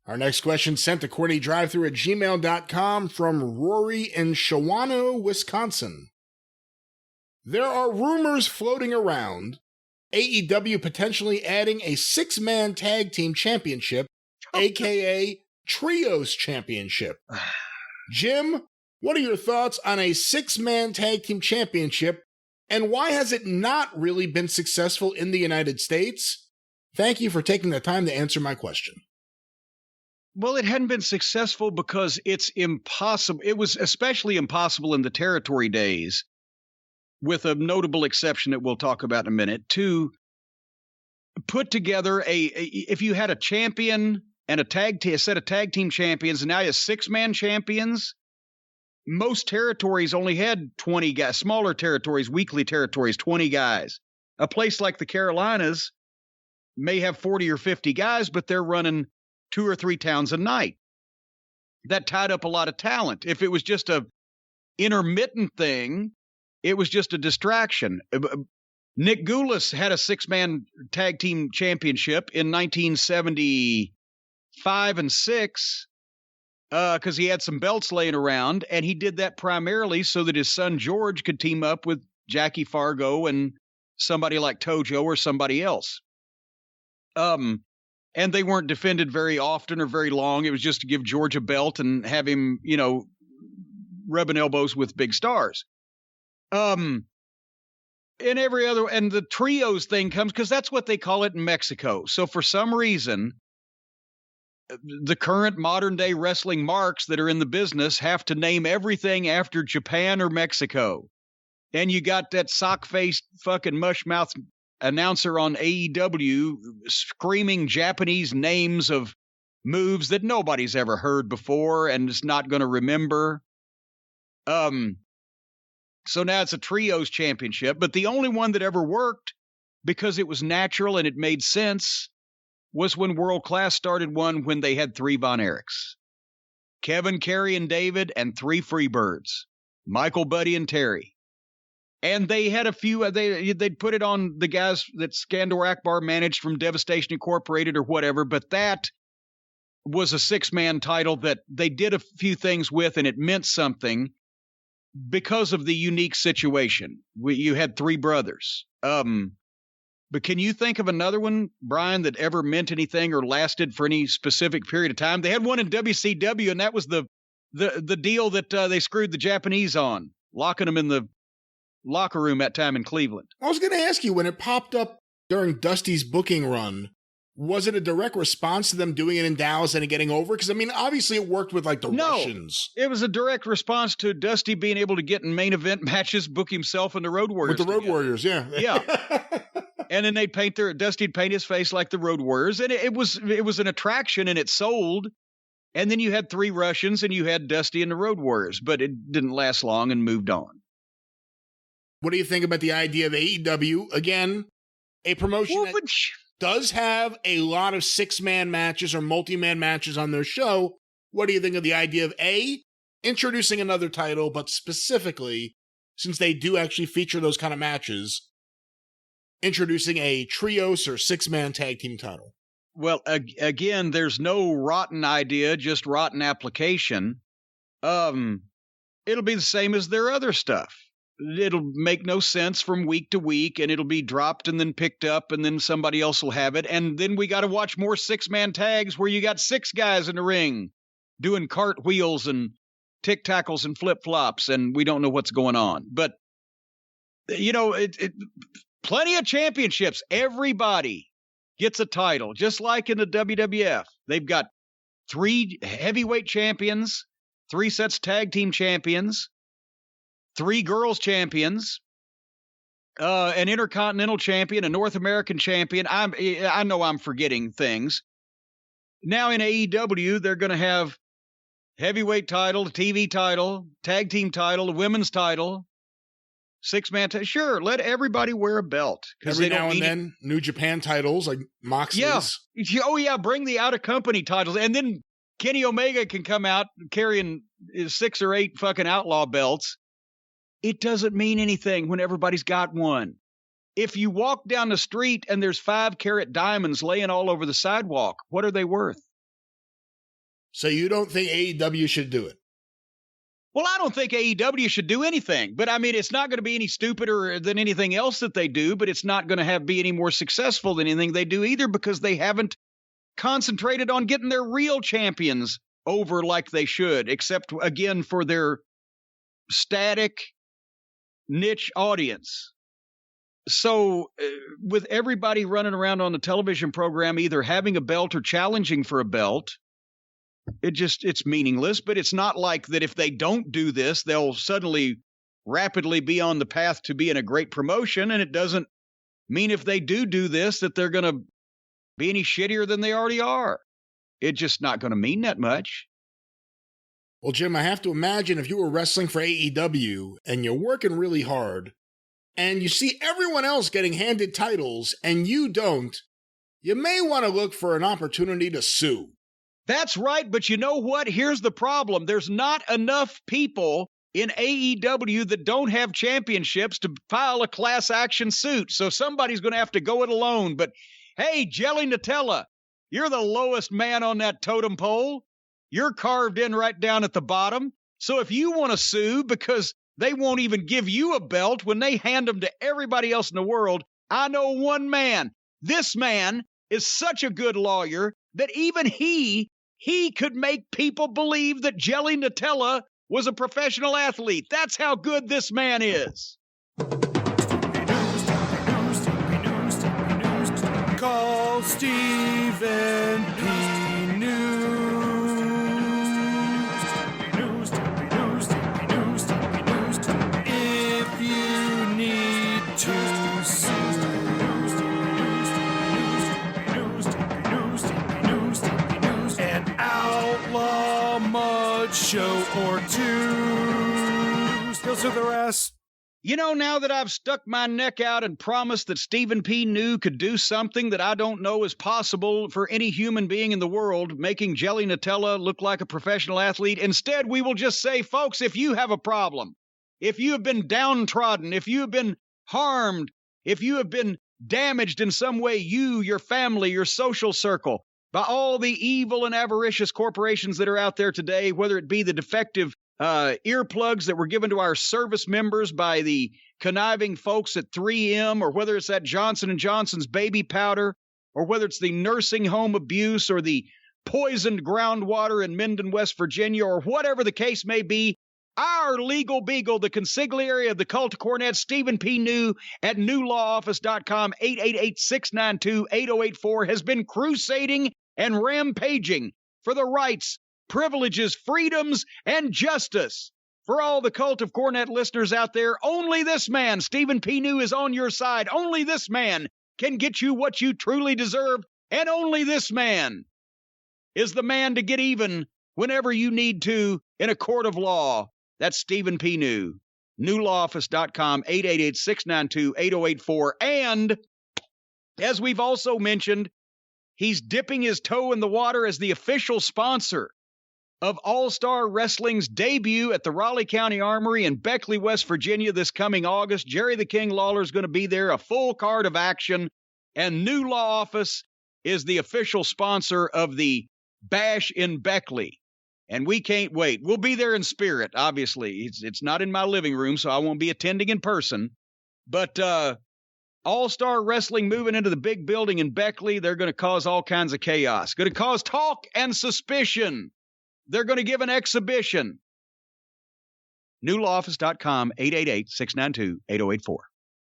Our next question sent to CornyDriveThru at gmail.com from Rory in Shawano, Wisconsin. There are rumors floating around AEW potentially adding a 6-man tag team championship, aka Trios Championship. Jim, what are your thoughts on a 6-man tag team championship, and why has it not really been successful in the United States? Thank you for taking the time to answer my question. Well, it hadn't been successful because it's impossible. It was especially impossible in the territory days, with a notable exception that we'll talk about in a minute, to put together if you had a champion and a set of tag team champions, and now you have 6-man champions. Most territories only had 20 guys, smaller territories, weekly territories, 20 guys. A place like the Carolinas may have 40 or 50 guys, but they're running 2 or 3 towns a night. That tied up a lot of talent. If it was just a intermittent thing, it was just a distraction. Nick Goulas had a 6-man tag team championship in 1975 and 6 because he had some belts laying around, and he did that primarily so that his son George could team up with Jackie Fargo and somebody like Tojo or somebody else. And they weren't defended very often or very long. It was just to give George a belt and have him, rubbing elbows with big stars. And the trios thing comes because that's what they call it in Mexico. So for some reason, the current modern day wrestling marks that are in the business have to name everything after Japan or Mexico. And you got that sock-faced fucking mushmouth announcer on AEW screaming Japanese names of moves that nobody's ever heard before and is not going to remember. So now it's a trios championship, but the only one that ever worked because it was natural and it made sense was when World Class started one when they had 3 Von Erichs. Kevin, Kerry, and David, and 3 Freebirds. Michael, Buddy, and Terry. And they had a few, they'd put it on the guys that Skandor Akbar managed from Devastation Incorporated or whatever, but that was a 6-man title that they did a few things with, and it meant something because of the unique situation. You had 3 brothers. But can you think of another one, Brian, that ever meant anything or lasted for any specific period of time? They had one in WCW, and that was the deal that they screwed the Japanese on, locking them in the locker room that time in Cleveland. I was going to ask you, when it popped up during Dusty's booking run, was it a direct response to them doing it in Dallas and getting over? Because, I mean, obviously it worked with, like, the Russians. It was a direct response to Dusty being able to get in main event matches, book himself and the Road Warriors. With the Road Warriors, yeah. Yeah. And then Dusty'd paint his face like the Road Warriors. And it was an attraction, and it sold. And then you had 3 Russians, and you had Dusty and the Road Warriors. But it didn't last long and moved on. What do you think about the idea of AEW? Again, a promotion that does have a lot of 6-man matches or multi-man matches on their show. What do you think of the idea of introducing another title, but specifically, since they do actually feature those kind of matches, introducing a trios or 6-man tag team title? Well, again, there's no rotten idea, just rotten application. It'll be the same as their other stuff. It'll make no sense from week to week, and it'll be dropped and then picked up, and then somebody else will have it. And then we got to watch more 6-man tags where you got 6 guys in the ring doing cartwheels and tic tackles and flip flops, and we don't know what's going on. But, plenty of championships. Everybody gets a title, just like in the WWF. They've got 3 heavyweight champions, 3 sets tag team champions, 3 girls champions, an intercontinental champion, a North American champion. I know I'm forgetting things. Now in AEW, they're going to have heavyweight title, TV title, tag team title, a women's title, 6-man title. Sure, let everybody wear a belt. Every now and then, New Japan titles like Moxley's. Yeah. Oh, yeah, bring the out-of-company titles. And then Kenny Omega can come out carrying 6 or 8 fucking outlaw belts. It doesn't mean anything when everybody's got one. If you walk down the street and there's 5-carat diamonds laying all over the sidewalk, what are they worth? So you don't think AEW should do it? Well, I don't think AEW should do anything, but I mean, it's not going to be any stupider than anything else that they do, but it's not going to be any more successful than anything they do either, because they haven't concentrated on getting their real champions over like they should, except again for their static niche audience. So with everybody running around on the television program either having a belt or challenging for a belt, it's meaningless. But it's not like that if they don't do this, they'll suddenly rapidly be on the path to being a great promotion. And it doesn't mean if they do this that they're going to be any shittier than they already are. It's just not going to mean that much. Well, Jim, I have to imagine if you were wrestling for AEW and you're working really hard and you see everyone else getting handed titles and you don't, you may want to look for an opportunity to sue. That's right, but you know what? Here's the problem. There's not enough people in AEW that don't have championships to file a class action suit, so somebody's going to have to go it alone. But hey, Jelly Nutella, you're the lowest man on that totem pole. You're carved in right down at the bottom. So if you want to sue because they won't even give you a belt when they hand them to everybody else in the world, I know one man. This man is such a good lawyer that even he could make people believe that Jelly Nutella was a professional athlete. That's how good this man is. Call Stephen P. News. If you need to sue. An outlaw mud show or two. Still sue the rest. You know, now that I've stuck my neck out and promised that Stephen P. New could do something that I don't know is possible for any human being in the world, making Jelly Nutella look like a professional athlete, instead we will just say, folks, if you have a problem, if you have been downtrodden, if you have been harmed, if you have been damaged in some way, you, your family, your social circle, by all the evil and avaricious corporations that are out there today, whether it be the defective earplugs that were given to our service members by the conniving folks at 3M, or whether it's that Johnson & Johnson's baby powder, or whether it's the nursing home abuse or the poisoned groundwater in Minden, West Virginia, or whatever the case may be, our legal beagle, the consigliere of the cult of Cornette, Stephen P. New at newlawoffice.com, 888-692-8084, has been crusading and rampaging for the rights, privileges, freedoms, and justice. For all the Cult of Cornette listeners out there, only this man, Stephen P. New, is on your side. Only this man can get you what you truly deserve, and only this man is the man to get even whenever you need to in a court of law. That's Stephen P. New. newlawoffice.com, 888-692-8084. And as we've also mentioned, he's dipping his toe in the water as the official sponsor of All-Star Wrestling's debut at the Raleigh County Armory in Beckley, West Virginia this coming August. Jerry the King Lawler is going to be there, a full card of action, and New Law Office is the official sponsor of the Bash in Beckley. And we can't wait. We'll be there in spirit, obviously. It's not in my living room, so I won't be attending in person. But All-Star Wrestling moving into the big building in Beckley, they're going to cause all kinds of chaos. Going to cause talk and suspicion. They're going to give an exhibition. newlawoffice.com, 888-692-8084.